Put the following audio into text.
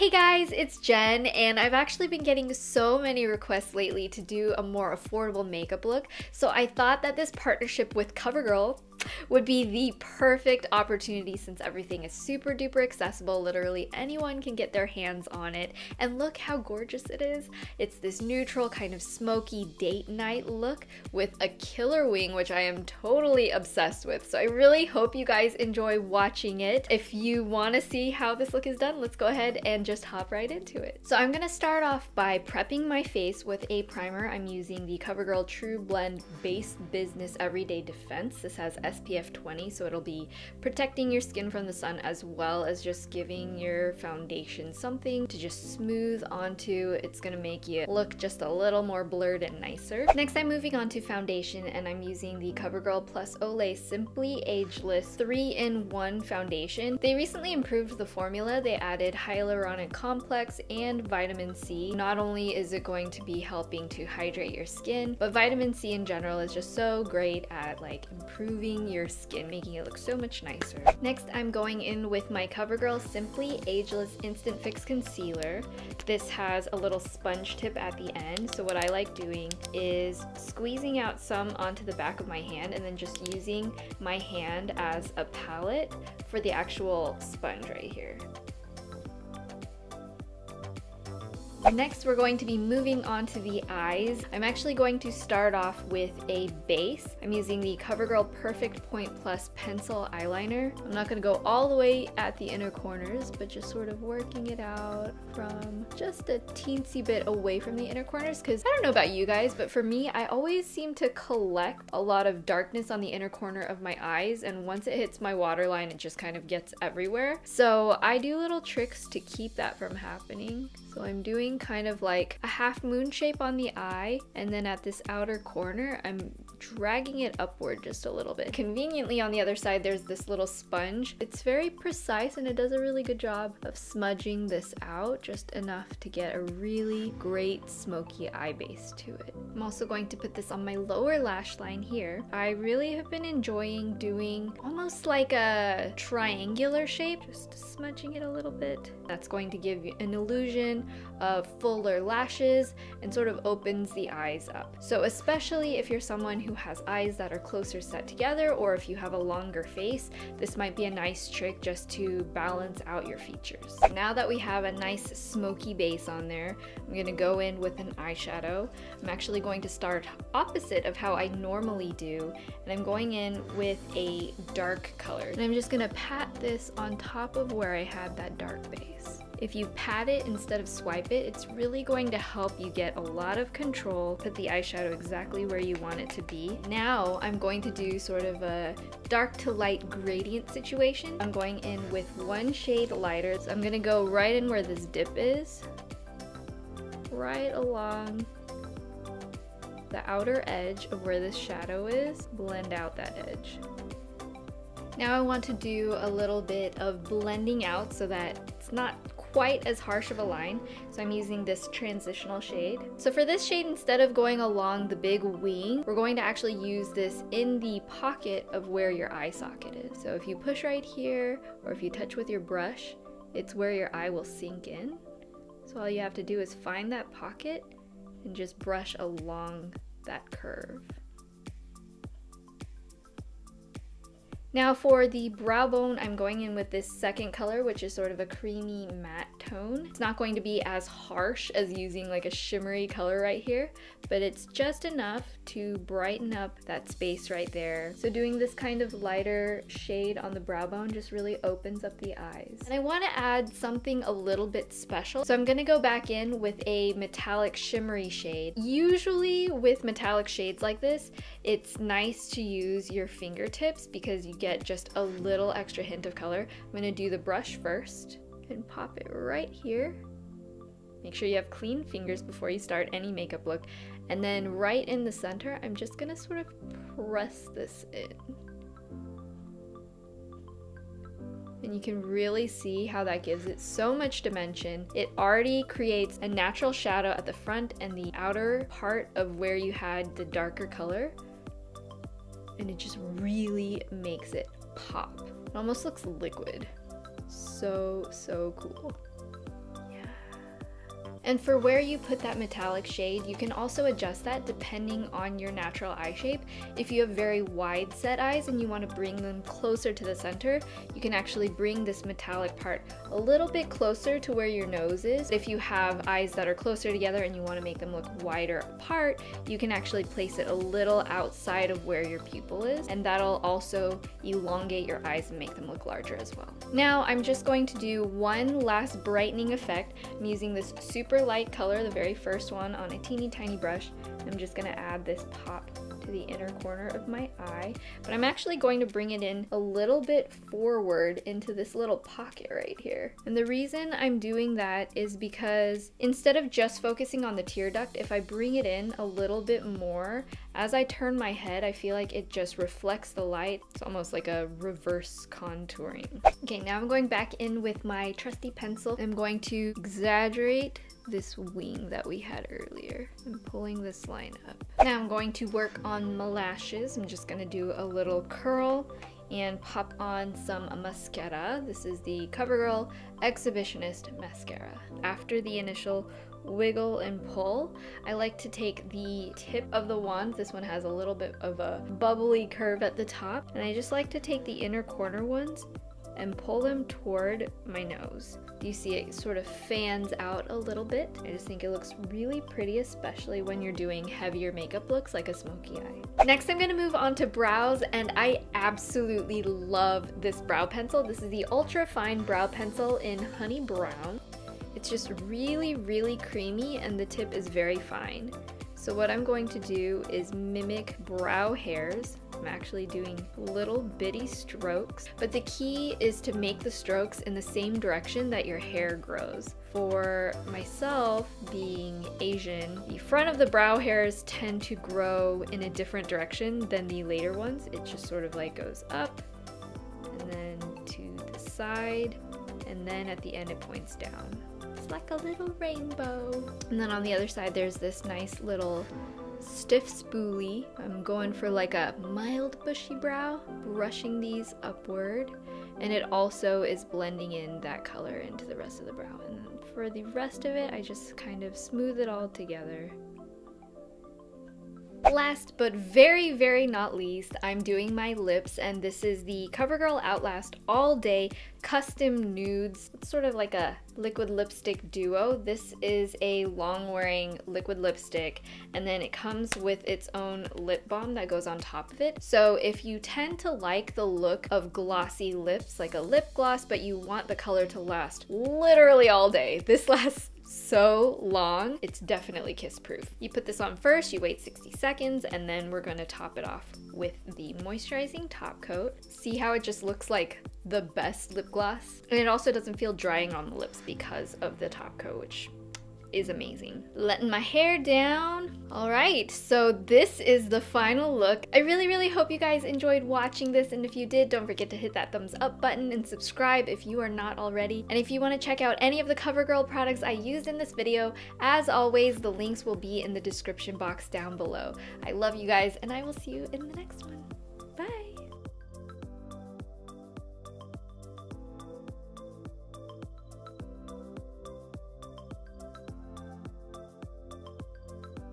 Hey guys, it's Jen, and I've actually been getting so many requests lately to do a more affordable makeup look, so I thought that this partnership with COVERGIRL would be the perfect opportunity since everything is super duper accessible. Literally anyone can get their hands on it, and look how gorgeous it is. It's this neutral kind of smoky date night look with a killer wing, which I am totally obsessed with, so I really hope you guys enjoy watching it. If you want to see how this look is done, let's go ahead and just hop right into it. So I'm gonna start off by prepping my face with a primer. I'm using the COVERGIRL TruBlend Base Business Everyday Defense. This has SPF 20, so it'll be protecting your skin from the sun as well as just giving your foundation something to just smooth onto. It's gonna make you look just a little more blurred and nicer. Next, I'm moving on to foundation, and I'm using the COVERGIRL Plus OLAY Simply Ageless 3-in-1 foundation. They recently improved the formula. They added hyaluronic complex and vitamin C. Not only is it going to be helping to hydrate your skin, but vitamin C in general is just so great at like improving your skin, making it look so much nicer. Next, I'm going in with my COVERGIRL Simply Ageless Instant Fix Concealer. This has a little sponge tip at the end, so what I like doing is squeezing out some onto the back of my hand and then just using my hand as a palette for the actual sponge right here. Next, we're going to be moving on to the eyes. I'm actually going to start off with a base. I'm using the COVERGIRL Perfect Point Plus Pencil Eyeliner. I'm not going to go all the way at the inner corners, but just sort of working it out from just a teensy bit away from the inner corners, because I don't know about you guys, but for me, I always seem to collect a lot of darkness on the inner corner of my eyes, and once it hits my waterline, it just kind of gets everywhere. So I do little tricks to keep that from happening. So I'm doing kind of like a half moon shape on the eye, and then at this outer corner, I'm dragging it upward just a little bit. Conveniently, on the other side, there's this little sponge. It's very precise and it does a really good job of smudging this out, just enough to get a really great smoky eye base to it. I'm also going to put this on my lower lash line here. I really have been enjoying doing almost like a triangular shape, just smudging it a little bit. That's going to give you an illusion of fuller lashes and sort of opens the eyes up. So especially if you're someone who has eyes that are closer set together, or if you have a longer face, this might be a nice trick just to balance out your features. Now that we have a nice smoky base on there, I'm gonna go in with an eyeshadow. I'm actually going to start opposite of how I normally do, and I'm going in with a dark color. And I'm just gonna pat this on top of where I had that dark base. If you pat it instead of swipe it, it's really going to help you get a lot of control, put the eyeshadow exactly where you want it to be. Now I'm going to do sort of a dark to light gradient situation. I'm going in with one shade lighter. So I'm gonna go right in where this dip is, right along the outer edge of where this shadow is, blend out that edge. Now I want to do a little bit of blending out so that it's not quite as harsh of a line, so I'm using this transitional shade. So for this shade, instead of going along the big wing, we're going to actually use this in the pocket of where your eye socket is. So if you push right here, or if you touch with your brush, it's where your eye will sink in. So all you have to do is find that pocket and just brush along that curve. Now for the brow bone, I'm going in with this second color, which is sort of a creamy matte tone. It's not going to be as harsh as using like a shimmery color right here, but it's just enough to brighten up that space right there. So doing this kind of lighter shade on the brow bone just really opens up the eyes. And I want to add something a little bit special. So I'm going to go back in with a metallic shimmery shade. Usually with metallic shades like this, it's nice to use your fingertips because you get just a little extra hint of color. I'm going to do the brush first and pop it right here. Make sure you have clean fingers before you start any makeup look. And then right in the center, I'm just going to sort of press this in. And you can really see how that gives it so much dimension. It already creates a natural shadow at the front and the outer part of where you had the darker color. And it just really makes it pop. It almost looks liquid. So cool. Yeah. And for where you put that metallic shade, you can also adjust that depending on your natural eye shape. If you have very wide set eyes and you want to bring them closer to the center, you can actually bring this metallic part a little bit closer to where your nose is. If you have eyes that are closer together and you want to make them look wider apart, you can actually place it a little outside of where your pupil is, and that'll also elongate your eyes and make them look larger as well. Now I'm just going to do one last brightening effect. I'm using this super light color, the very first one, on a teeny tiny brush. I'm just going to add this pop to the inner corner of my eye, but I'm actually going to bring it in a little bit forward into this little pocket right here. And the reason I'm doing that is because instead of just focusing on the tear duct, if I bring it in a little bit more, as I turn my head, I feel like it just reflects the light. It's almost like a reverse contouring. Okay, now I'm going back in with my trusty pencil. I'm going to exaggerate this wing that we had earlier. I'm pulling this line up. Now I'm going to work on my lashes. I'm just gonna do a little curl and pop on some mascara. This is the COVERGIRL Exhibitionist mascara. After the initial wiggle and pull, I like to take the tip of the wand. This one has a little bit of a bubbly curve at the top, and I just like to take the inner corner ones and pull them toward my nose. You see it sort of fans out a little bit. I just think it looks really pretty, especially when you're doing heavier makeup looks like a smoky eye. Next, I'm gonna move on to brows, and I absolutely love this brow pencil. This is the Ultra Fine Brow Pencil in Honey Brown. It's just really, really creamy, and the tip is very fine. So what I'm going to do is mimic brow hairs. I'm actually doing little bitty strokes, but the key is to make the strokes in the same direction that your hair grows. For myself, being Asian, the front of the brow hairs tend to grow in a different direction than the later ones. It just sort of like goes up and then to the side, and then at the end it points down. It's like a little rainbow. And then on the other side there's this nice little stiff spoolie. I'm going for like a mild bushy brow, brushing these upward, and it also is blending in that color into the rest of the brow. And then for the rest of it, I just kind of smooth it all together. Last but very, very not least, I'm doing my lips, and this is the COVERGIRL Outlast All Day Custom Nudes. It's sort of like a liquid lipstick duo. This is a long-wearing liquid lipstick, and then it comes with its own lip balm that goes on top of it. So if you tend to like the look of glossy lips, like a lip gloss, but you want the color to last literally all day, this lasts so long. It's definitely kiss proof. You put this on first, you wait 60 seconds, and then we're going to top it off with the moisturizing top coat. See how it just looks like the best lip gloss? And it also doesn't feel drying on the lips because of the top coat, which is amazing. Letting my hair down. All right, so this is the final look. I really, really hope you guys enjoyed watching this, and if you did, don't forget to hit that thumbs up button and subscribe if you are not already. And if you want to check out any of the COVERGIRL products I used in this video, as always, the links will be in the description box down below. I love you guys, and I will see you in the next one. Bye!